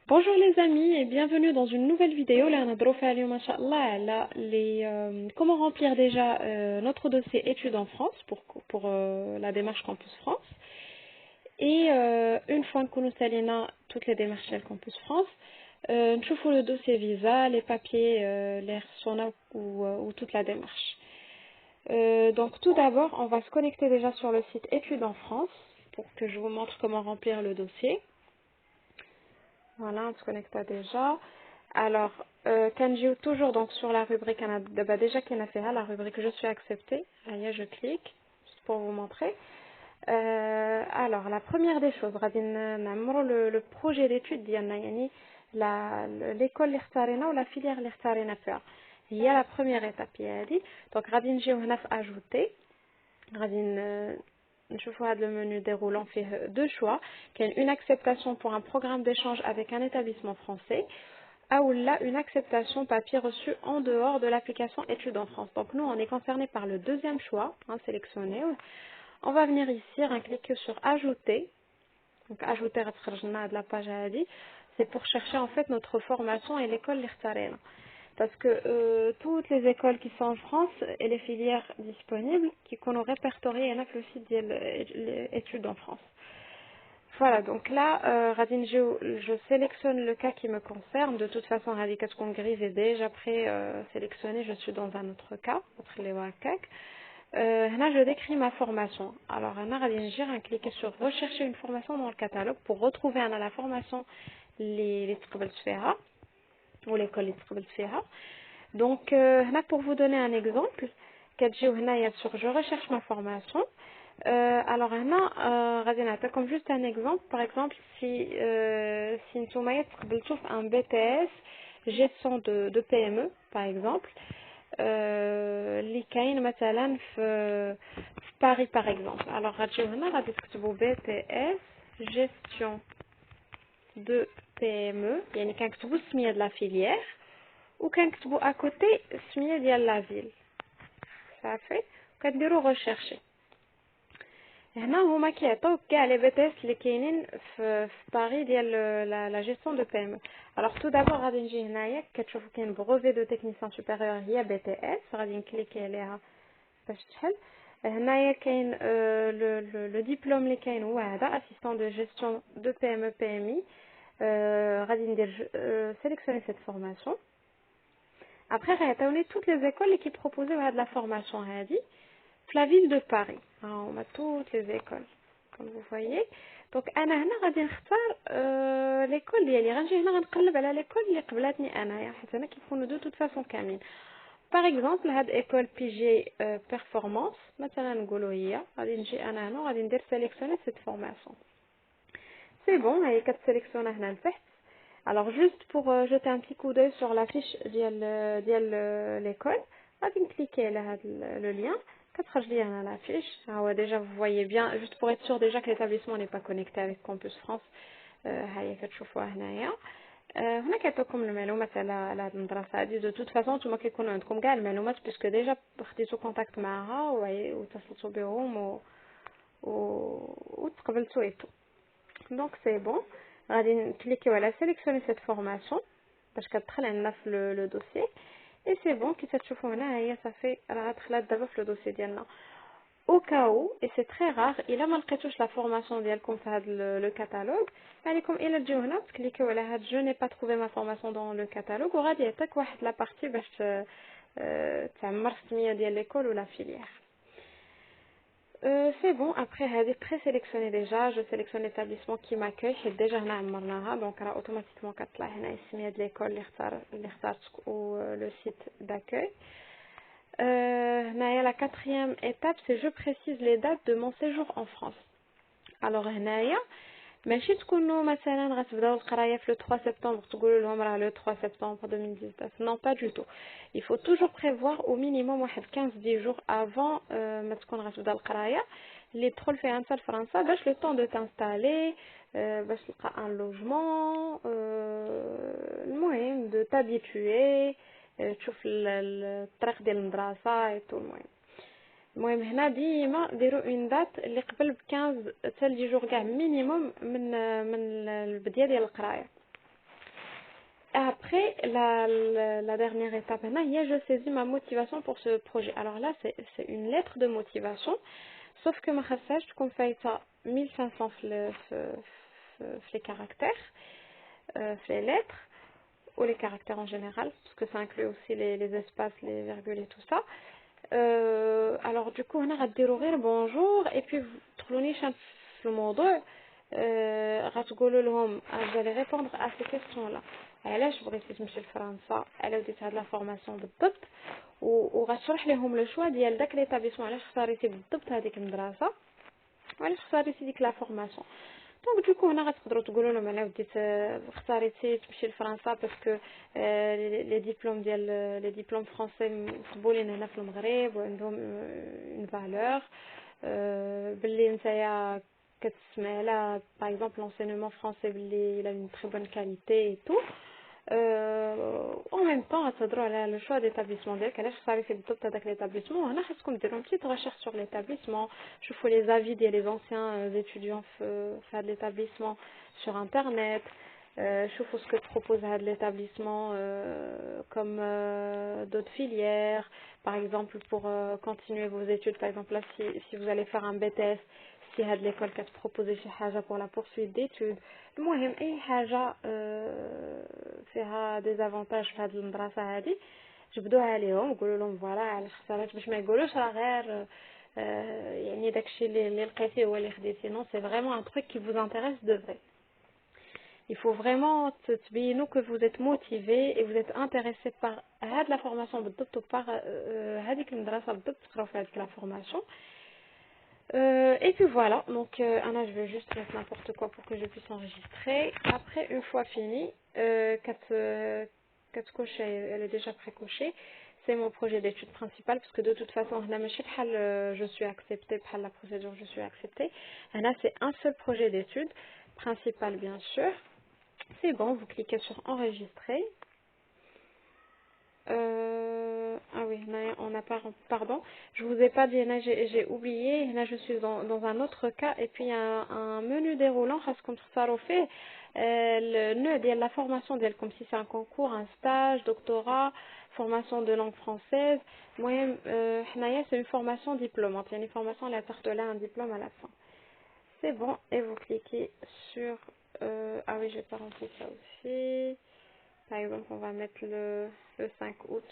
Bonjour les amis et bienvenue dans une nouvelle vidéo. Là, on a drôle fait comment remplir déjà notre dossier études en France pour la démarche Campus France. Et une fois que nous salinons toutes les démarches de Campus France, nous faisons le dossier visa, les papiers, les RSONA ou toute la démarche. Donc tout d'abord, on va se connecter déjà sur le site Études en France pour que je vous montre comment remplir le dossier. Voilà, on se connecte déjà. Alors, quand j'ai toujours donc sur la rubrique, déjà qu'on a fait la rubrique je suis acceptée. Là, je clique juste pour vous montrer. Alors, la première des choses, le projet d'étude ديالنا يعني l'école اللي اختارينا ou la filière اللي اختارينا فيها. هي la première étape هذه. Donc غادي نجيو هنا في ajouter. غادي نشوفوا هذا le menu déroulant fait deux choix. Qu'il y a une acceptation pour un programme d'échange avec un établissement français ou là une acceptation papier reçu en dehors de l'application études en France. Donc nous on est concerné par le deuxième choix, sélectionné. On va venir ici, cliquer sur ajouter. Donc ajouter à de la page ADI, c'est pour chercher en fait notre formation et l'école l'Ikhtarena. Parce que toutes les écoles qui sont en France et les filières disponibles qui qu'on a répertoriées et le site des études en France. Voilà, donc là, je sélectionne le cas qui me concerne. De toute façon, qu'est-ce qu'on grise est déjà pré-sélectionné. Je suis dans un autre cas, autre les WACAC. Là, je décris ma formation. Alors, on cliquer sur rechercher une formation dans le catalogue pour retrouver la formation les تقبلت ou l'école اللي تقبلت فيها. Donc, là, pour vous donner un exemple, كتجيو هنايا sur je recherche ma formation. Alors, غادي نعطيكم juste un exemple. Par exemple, si نتوما تقبلتوا في un BTS gestion de PME, par exemple, اللي كاين مثلا في Paris, par exemple. Alors, غتجيو هنا غادي تكتبوا BTS gestion de PME, يعني كنكتبوا السميه de la filière وكنكتبوا à côté السميه ديال la ville. صافي كديروا rechercher. هنا هما كيعطيوك كاع لي بي تي اس اللي كاينين في باري ديال لا جيستيون دو بي ام. الوغ تو دابور غادي نجي هنايا كتشوفوا كاين بروفي دو تكنيسيان سوبيريور هي بي تي اس غادي نكليكي عليها باش تحل. هنايا كاين لو ديبلوم اللي كاين هو هذا اسيستون دو جيستيون دو بي ام بي ام اي. غادي ندير سيليكسيوني سيت فورماسيون. Après, réatawni toutes les écoles qui proposaient de la formation هذه في la ville de Paris. Alors, on a toutes les écoles, comme vous voyez. Donc, أنا هنا غادي نختار l'école ديالي. غنجي هنا غنقلب على l'école اللي قبلتني أنايا حيت هنا كيكونوا دو toute façon كاملين. Par exemple, هاد école PG Performance مثلا نقولوا هي غادي نجي أنا هنا وغادي ندير sélectionner cette formation. C'est bon, هي كتسيليكسيونا هنا البحث. Alors juste pour jeter un petit coup d'œil sur la fiche de l'école, غادي نكليكي على هذا le lien كتخرج لي هنا la fiche. Déjà vous voyez bien, juste pour être sûr déjà que l'établissement n'est pas connecté avec Campus France. هاي كتشوفوها هنايا. هنا كيعطيكم المعلومات على هذه المدرسه هذه. دو توت فاصون نتوما كيكونوا عندكم كاع المعلومات باسكو ديجا خديتو كونتاكت معاها واتصلتوا بهم وتقبلتوا ايتو. Donc c'est bon. غادي نكليكيو على sélectionner cette formation باش كتدخل عندنا في le dossier et c'est bon. كي تشوفوا هنا هي صافي راه دخلت دابا في le dossier ديالنا. Au cas où, et c'est très rare, إلا ما لقيتوش la formation ديالكم في هذا le catalogue, عليكم إلا تجيو هنا تكليكيو على هاد je n'ai pas trouvé ma formation dans le catalogue وغادي يعطيك واحد la partie باش تعمر السميه ديال l'école ou la filière. C'est bon, après elle présélectionné déjà, je sélectionne l'établissement qui m'accueille, j'ai déjà عمرناها donc là automatiquement كتطلع هنا السميه de l'école اللي اختارت ou le site d'accueil. هنايا la quatrième étape c'est je précise les dates de mon séjour en France. Alors هنايا ماشي تكونوا مثلا غتبداو القرايه في le 3 septembre تقولوا لهم راه le 3 septembre 2019. Non, pas du tout. Il faut toujours prévoir au minimum واحد 15 jours avant ما تكون غتبدا القرايه اللي تدخل فيها انت لفرنسا باش le temps de t'installer باش تلقى un logement المهم de t'habituer تشوف الطريق ديال المدرسه ايتو. المهم هنا ديما ديروا اون دات اللي قبل ب 15 حتى ل 10 جوغ كاع مينيموم من البدايه ديال القرايه. Après, la dernière étape, maintenant, je saisis ma motivation pour ce projet. Alors là, c'est une lettre de motivation, sauf que ma خاصهاش تكون فايتة 1500 في les caractères, في les lettres, ou les caractères en général, parce que ça inclut aussi les espaces, les virgules et tout ça. Alors du coup, on a غديروا bonjour, et puis vous تدخلوني في الموضوع. غتقولوا لهم vous allez répondre à ces questions là. علاش بغيتي تمشي لفرنسا، على وديت هاد لا فورماسيون بالضبط، وغتشرح لهم لو شوا ديال داك ليتابيسمون، علاش اختاريتي بالضبط هذيك المدرسه وعلاش اختاريتي ديك لا فورماسيون. دونك دوكو هنا غتقدروا تقولوا لهم على وديت اختاريتي تمشي لفرنسا باسكو لي ديبلوم ديال لي ديبلوم فرونسي مقبولين هنا في المغرب وعندهم اون فالور، باللي نتايا كتسمع على باغ اكزومبل l'enseignement français باللي il a une très bonne qualité et tout. En même temps غتهضروا على le choix d'établissement ديالك، علاش اختاريتي بالضبط هذاك l'établissement. هنا خاصكم ديروا une petite recherche sur l'établissement، شوفوا les avis ديال les anciens étudiants في هذا l'établissement sur internet. شوفوا ce que propose هذا l'établissement comme d'autres filières, par exemple pour continuer vos études. Par exemple là, si vous allez faire un BTS, si هاد l'école كتبروبوزي شي حاجه pour la poursuite d'études. المهم اي حاجه فيها دي زافونتاج في هاد المدرسه هادي جبدوها عليهم وقولوا لهم فوالا على اختاريت، باش ما يقولوش راه غير يعني داكشي اللي لقيتيه هو اللي خديتي. Non, c'est vraiment un truc qui vous intéresse de vrai. Il faut vraiment تبينوا que vous êtes motivé et vous êtes intéressé par هاد la formation بالضبط par هذيك المدرسه بالضبط تقراو في هذيك la formation. Et puis voilà, donc Anna, je vais juste mettre n'importe quoi pour que je puisse enregistrer. Après, une fois fini, quatre cochées, elle est déjà pré-cochée. C'est mon projet d'étude principal, parce que de toute façon, je suis acceptée, par la procédure, je suis acceptée. Anna, c'est un seul projet d'étude principal, bien sûr. C'est bon, vous cliquez sur enregistrer. Ah oui, on n'a pas, pardon, je vous ai pas dit, là j'ai oublié, là je suis dans un autre cas, et puis il y a un menu déroulant, comme ça fait le nœud de la formation d'elle, comme si c'est un concours, un stage, doctorat, formation de langue française. Moi, c'est une formation diplômante, il y a une formation à la carte là, un diplôme à la fin. C'est bon, et vous cliquez sur, ah oui, je vais pas remplir ça aussi. Par exemple, on va mettre le 5 août